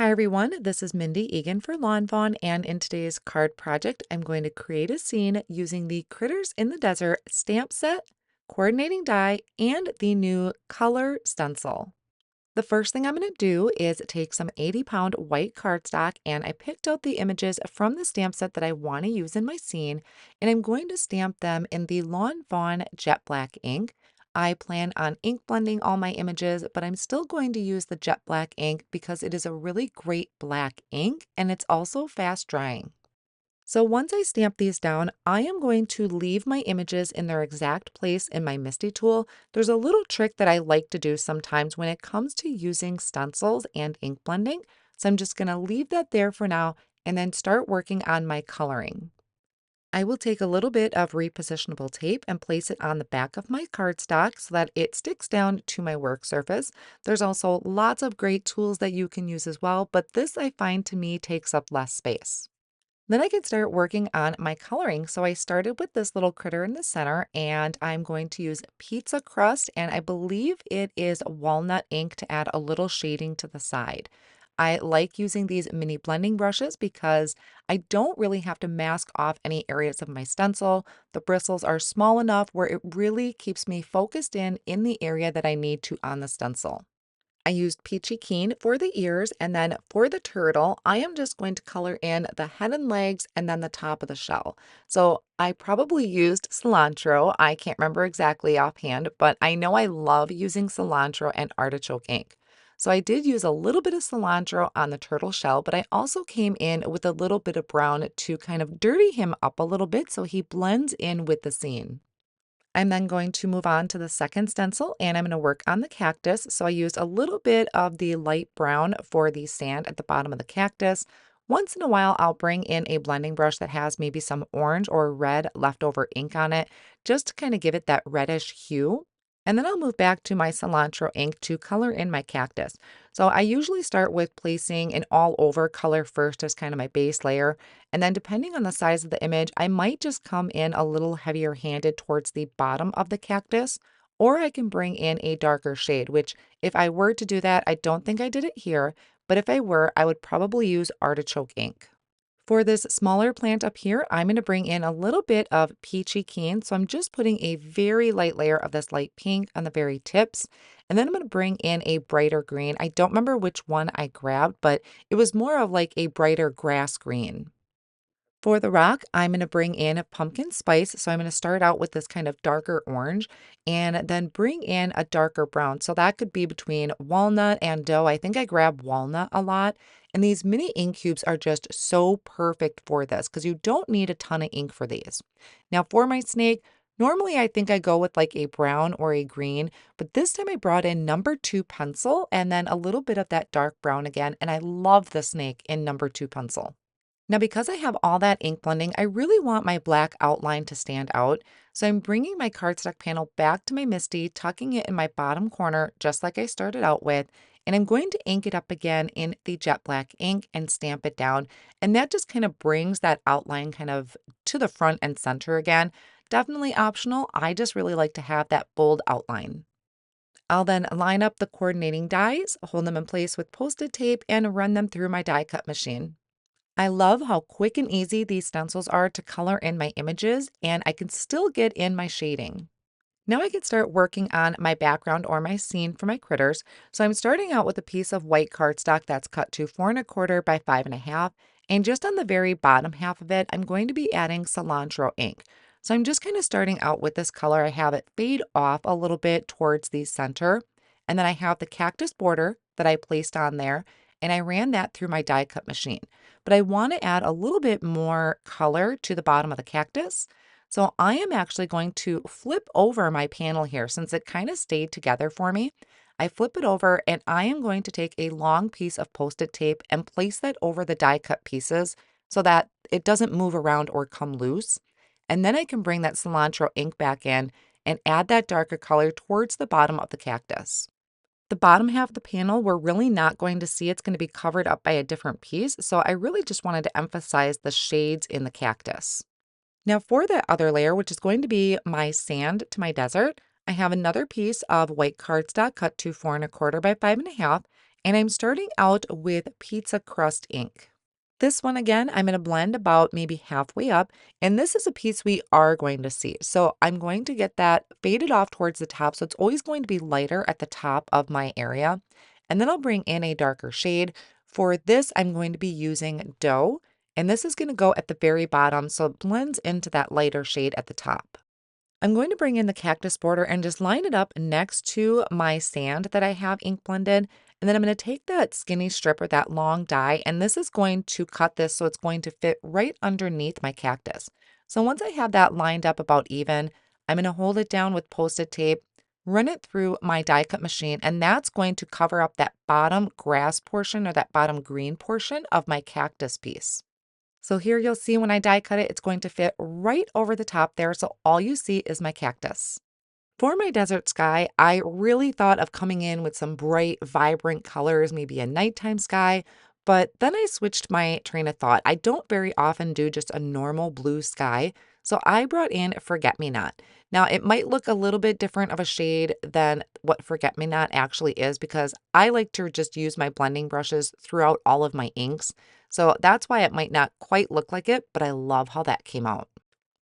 Hi everyone, this is Mindy Eggen for Lawn Fawn, and in today's card project, I'm going to create a scene using the Critters in the Desert stamp set, coordinating die, and the new color stencil. The first thing I'm going to do is take some 80-pound white cardstock, and I picked out the images from the stamp set that I want to use in my scene, and I'm going to stamp them in the Lawn Fawn jet black ink. I plan on ink blending all my images, but I'm still going to use the jet black ink because it is a really great black ink and it's also fast drying. So once I stamp these down, I am going to leave my images in their exact place in my Misty tool. There's a little trick that I like to do sometimes when it comes to using stencils and ink blending. So I'm just going to leave that there for now and then start working on my coloring. I will take a little bit of repositionable tape and place it on the back of my cardstock so that it sticks down to my work surface. There's also lots of great tools that you can use as well, but this I find to me takes up less space. Then I can start working on my coloring. So I started with this little critter in the center, and I'm going to use pizza crust, and I believe it is walnut ink to add a little shading to the side. I like using these mini blending brushes because I don't really have to mask off any areas of my stencil. The bristles are small enough where it really keeps me focused in the area that I need to on the stencil. I used Peachy Keen for the ears, and then for the turtle, I am just going to color in the head and legs and then the top of the shell. So I probably used cilantro. I can't remember exactly offhand, but I know I love using cilantro and artichoke ink. So I did use a little bit of cilantro on the turtle shell, but I also came in with a little bit of brown to kind of dirty him up a little bit so he blends in with the scene. I'm then going to move on to the second stencil, and I'm going to work on the cactus. So I used a little bit of the light brown for the sand at the bottom of the cactus. Once in a while, I'll bring in a blending brush that has maybe some orange or red leftover ink on it, just to kind of give it that reddish hue. And then I'll move back to my cilantro ink to color in my cactus. So I usually start with placing an all over color first as kind of my base layer. And then depending on the size of the image, I might just come in a little heavier handed towards the bottom of the cactus, or I can bring in a darker shade, which if I were to do that, I don't think I did it here, but if I were, I would probably use artichoke ink. For this smaller plant up here, I'm going to bring in a little bit of peachy keen. So I'm just putting a very light layer of this light pink on the very tips. And then I'm going to bring in a brighter green. I don't remember which one I grabbed, but it was more of like a brighter grass green. For the rock, I'm going to bring in a pumpkin spice. So I'm going to start out with this kind of darker orange and then bring in a darker brown. So that could be between walnut and dough. I think I grab walnut a lot. And these mini ink cubes are just so perfect for this because you don't need a ton of ink for these. Now for my snake, normally I think I go with like a brown or a green, but this time I brought in number 2 pencil and then a little bit of that dark brown again. And I love the snake in number 2 pencil. Now, because I have all that ink blending, I really want my black outline to stand out. So I'm bringing my cardstock panel back to my Misty, tucking it in my bottom corner, just like I started out with. And I'm going to ink it up again in the jet black ink and stamp it down. And that just kind of brings that outline kind of to the front and center again. Definitely optional. I just really like to have that bold outline. I'll then line up the coordinating dies, hold them in place with Post-it tape, and run them through my die cut machine. I love how quick and easy these stencils are to color in my images, and I can still get in my shading. Now I can start working on my background or my scene for my critters. So I'm starting out with a piece of white cardstock that's cut to 4¼ by 5½. And just on the very bottom half of it, I'm going to be adding cilantro ink. So I'm just kind of starting out with this color. I have it fade off a little bit towards the center. And then I have the cactus border that I placed on there. And I ran that through my die cut machine. But I want to add a little bit more color to the bottom of the cactus. So I am actually going to flip over my panel here since it kind of stayed together for me. I flip it over and I am going to take a long piece of Post-it tape and place that over the die cut pieces so that it doesn't move around or come loose. And then I can bring that cilantro ink back in and add that darker color towards the bottom of the cactus. The bottom half of the panel, we're really not going to see. It's going to be covered up by a different piece. So I really just wanted to emphasize the shades in the cactus. Now for the other layer, which is going to be my sand to my desert, I have another piece of white cardstock cut to 4¼ by 5½, And I'm starting out with pizza crust ink. This one again, I'm going to blend about maybe halfway up, and this is a piece we are going to see. So I'm going to get that faded off towards the top. So it's always going to be lighter at the top of my area. And then I'll bring in a darker shade. For this, I'm going to be using Dough, and this is going to go at the very bottom. So it blends into that lighter shade at the top. I'm going to bring in the Cactus Border and just line it up next to my sand that I have ink blended. And then I'm going to take that skinny strip or that long die, and this is going to cut this so it's going to fit right underneath my cactus. So once I have that lined up about even, I'm going to hold it down with Post-it tape, run it through my die cut machine, and that's going to cover up that bottom grass portion or that bottom green portion of my cactus piece. So here you'll see when I die cut it, it's going to fit right over the top there. So all you see is my cactus. For my desert sky, I really thought of coming in with some bright, vibrant colors, maybe a nighttime sky, but then I switched my train of thought. I don't very often do just a normal blue sky, so I brought in Forget Me Not. Now, it might look a little bit different of a shade than what Forget Me Not actually is because I like to just use my blending brushes throughout all of my inks. So that's why it might not quite look like it, but I love how that came out.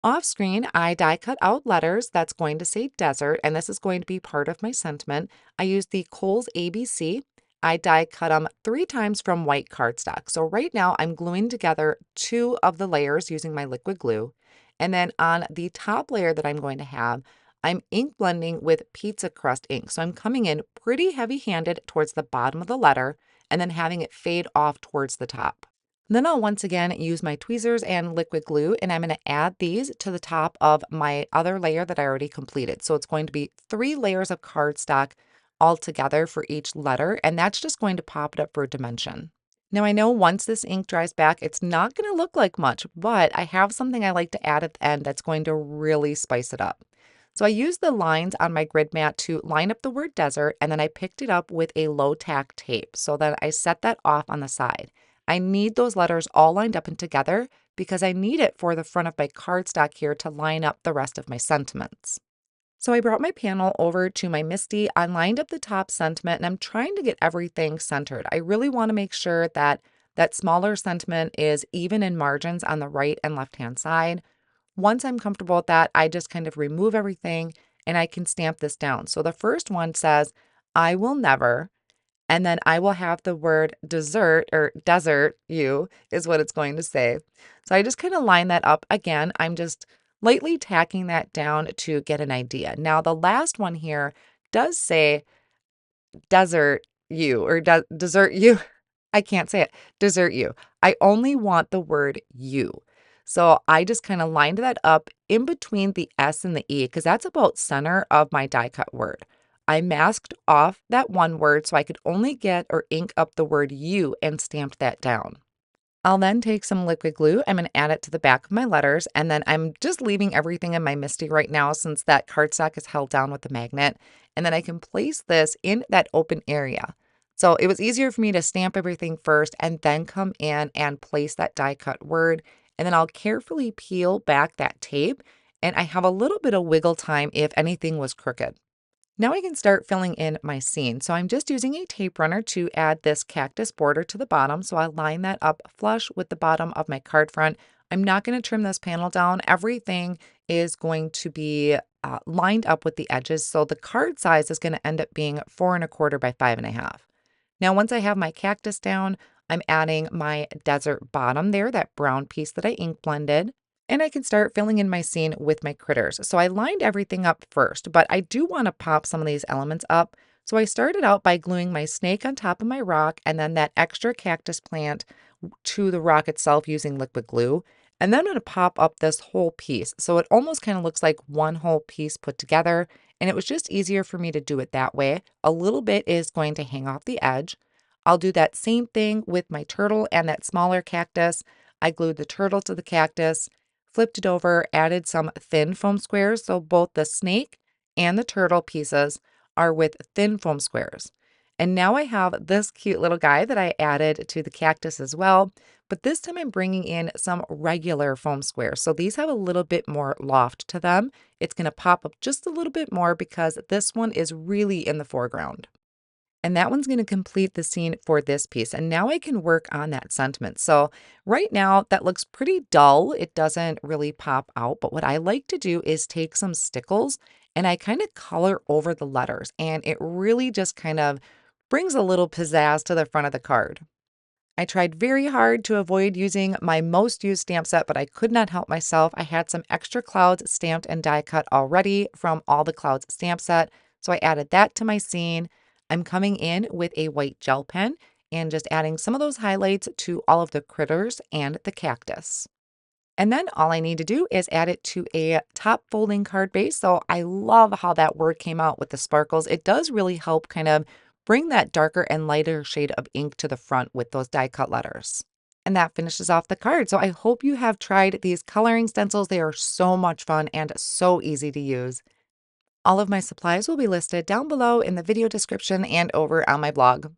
Off screen, I die cut out letters that's going to say desert, and this is going to be part of my sentiment. I used the Kohl's ABC. I die cut them 3 times from white cardstock. So right now I'm gluing together 2 of the layers using my liquid glue. And then on the top layer that I'm going to have, I'm ink blending with pizza crust ink. So I'm coming in pretty heavy handed towards the bottom of the letter and then having it fade off towards the top. Then I'll once again use my tweezers and liquid glue, and I'm going to add these to the top of my other layer that I already completed. So it's going to be 3 layers of cardstock all together for each letter, and that's just going to pop it up for dimension. Now I know once this ink dries back, it's not going to look like much, but I have something I like to add at the end that's going to really spice it up. So I used the lines on my grid mat to line up the word desert, and then I picked it up with a low tack tape. So then I set that off on the side. I need those letters all lined up and together because I need it for the front of my cardstock here to line up the rest of my sentiments. So I brought my panel over to my Misty. I lined up the top sentiment and I'm trying to get everything centered. I really want to make sure that that smaller sentiment is even in margins on the right and left hand side. Once I'm comfortable with that, I just kind of remove everything and I can stamp this down. So the first one says, I will never, and then I will have the word dessert or desert you is what it's going to say. So I just kind of line that up. Again, I'm just lightly tacking that down to get an idea. Now, the last one here does say desert you or desert you. I can't say it. Desert you. I only want the word you. So I just kind of lined that up in between the S and the E because that's about center of my die cut word. I masked off that one word so I could only get or ink up the word you and stamped that down. I'll then take some liquid glue. I'm going to add it to the back of my letters, and then I'm just leaving everything in my Misty right now since that cardstock is held down with the magnet. And then I can place this in that open area. So it was easier for me to stamp everything first and then come in and place that die cut word. And then I'll carefully peel back that tape, and I have a little bit of wiggle time if anything was crooked. Now I can start filling in my scene. So I'm just using a tape runner to add this cactus border to the bottom. So I line that up flush with the bottom of my card front. I'm not going to trim this panel down. Everything is going to be lined up with the edges. So the card size is going to end up being 4¼ by 5½. Now, once I have my cactus down, I'm adding my desert bottom there, that brown piece that I ink blended. And I can start filling in my scene with my critters. So I lined everything up first, but I do want to pop some of these elements up. So I started out by gluing my snake on top of my rock and then that extra cactus plant to the rock itself using liquid glue. And then I'm going to pop up this whole piece. So it almost kind of looks like one whole piece put together. And it was just easier for me to do it that way. A little bit is going to hang off the edge. I'll do that same thing with my turtle and that smaller cactus. I glued the turtle to the cactus, flipped it over, added some thin foam squares. So both the snake and the turtle pieces are with thin foam squares. And now I have this cute little guy that I added to the cactus as well. But this time I'm bringing in some regular foam squares. So these have a little bit more loft to them. It's going to pop up just a little bit more because this one is really in the foreground. And that one's going to complete the scene for this piece. And now I can work on that sentiment. So right now that looks pretty dull. It doesn't really pop out. But what I like to do is take some stickles and I kind of color over the letters. And it really just kind of brings a little pizzazz to the front of the card. I tried very hard to avoid using my most used stamp set, but I could not help myself. I had some extra clouds stamped and die cut already from all the clouds stamp set, so I added that to my scene. I'm coming in with a white gel pen and just adding some of those highlights to all of the critters and the cactus. And then all I need to do is add it to a top folding card base. So I love how that word came out with the sparkles. It does really help kind of bring that darker and lighter shade of ink to the front with those die cut letters. And that finishes off the card. So I hope you have tried these coloring stencils. They are so much fun and so easy to use. All of my supplies will be listed down below in the video description and over on my blog.